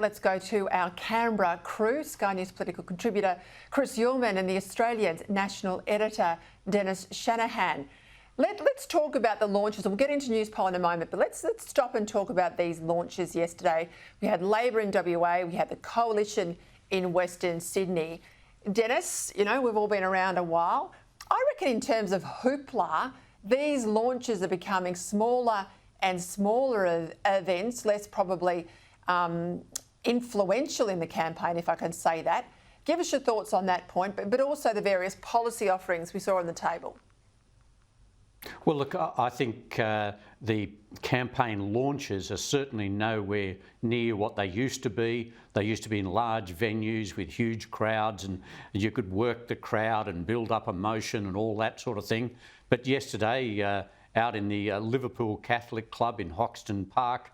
Let's go to our Canberra crew, Sky News political contributor Chris Uhlmann and the Australian's national editor Dennis Shanahan. Let's talk about the launches. We'll get into news poll in a moment, but let's stop and talk about these launches yesterday. We had Labor in WA, we had the Coalition in Western Sydney. Dennis, you know, we've all been around a while. I reckon in terms of hoopla, these launches are becoming smaller and smaller events, less probably influential in the campaign, if I can say that. Give us your thoughts on that point, but also the various policy offerings we saw on the table. Well, look, I think the campaign launches are certainly nowhere near what they used to be. They used to be in large venues with huge crowds, and you could work the crowd and build up emotion and all that sort of thing. But yesterday, out in the Liverpool Catholic Club in Hoxton Park,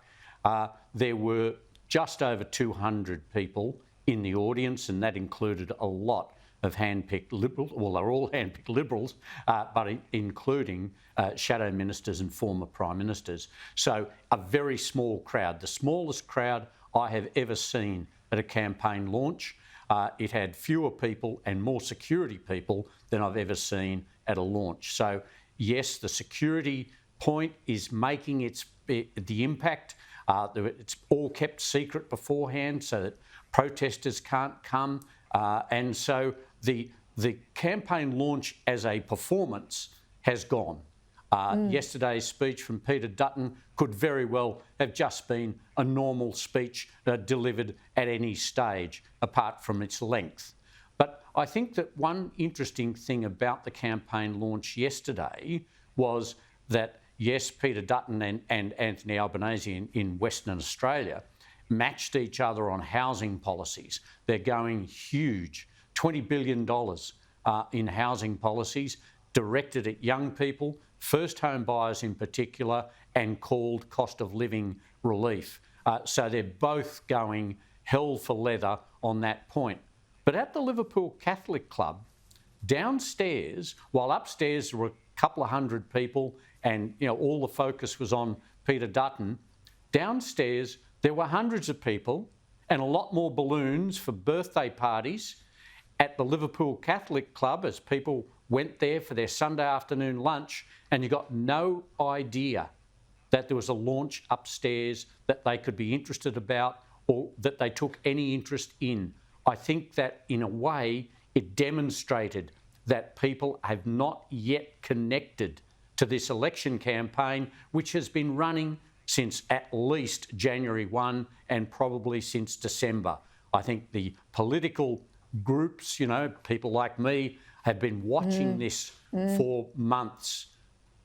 there were just over 200 people in the audience, and that included a lot of hand-picked Liberals. Well, they're all hand-picked Liberals, but including shadow ministers and former Prime Ministers. So a very small crowd, the smallest crowd I have ever seen at a campaign launch. It had fewer people and more security people than I've ever seen at a launch. So yes, the security point is making the impact. It's all kept secret beforehand so that protesters can't come. And so the campaign launch as a performance has gone. Yesterday's speech from Peter Dutton could very well have just been a normal speech delivered at any stage, apart from its length. But I think that one interesting thing about the campaign launch yesterday was that, yes, Peter Dutton and Anthony Albanese in Western Australia matched each other on housing policies. They're going huge, $20 billion in housing policies directed at young people, first home buyers in particular, and called cost of living relief. So they're both going hell for leather on that point. But at the Liverpool Catholic Club, downstairs, while upstairs there were a couple of hundred people and all the focus was on Peter Dutton, downstairs there were hundreds of people and a lot more balloons for birthday parties at the Liverpool Catholic Club as people went there for their Sunday afternoon lunch, and you got no idea that there was a launch upstairs that they could be interested about or that they took any interest in. I think that in a way it demonstrated that people have not yet connected to this election campaign, which has been running since at least January 1 and probably since December. I think the political groups, people like me, have been watching this for months,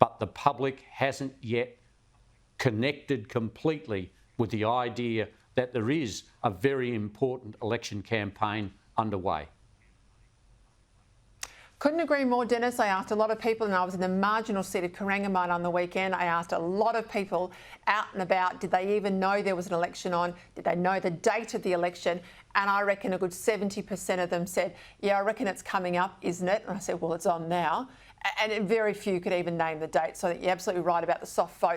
but the public hasn't yet connected completely with the idea that there is a very important election campaign underway. Couldn't agree more, Dennis. I asked a lot of people, and I was in the marginal seat of Corangamite on the weekend. I asked a lot of people out and about, did they even know there was an election on? Did they know the date of the election? And I reckon a good 70% of them said, yeah, I reckon it's coming up, isn't it? And I said, well, it's on now. And very few could even name the date. So you're absolutely right about the soft vote.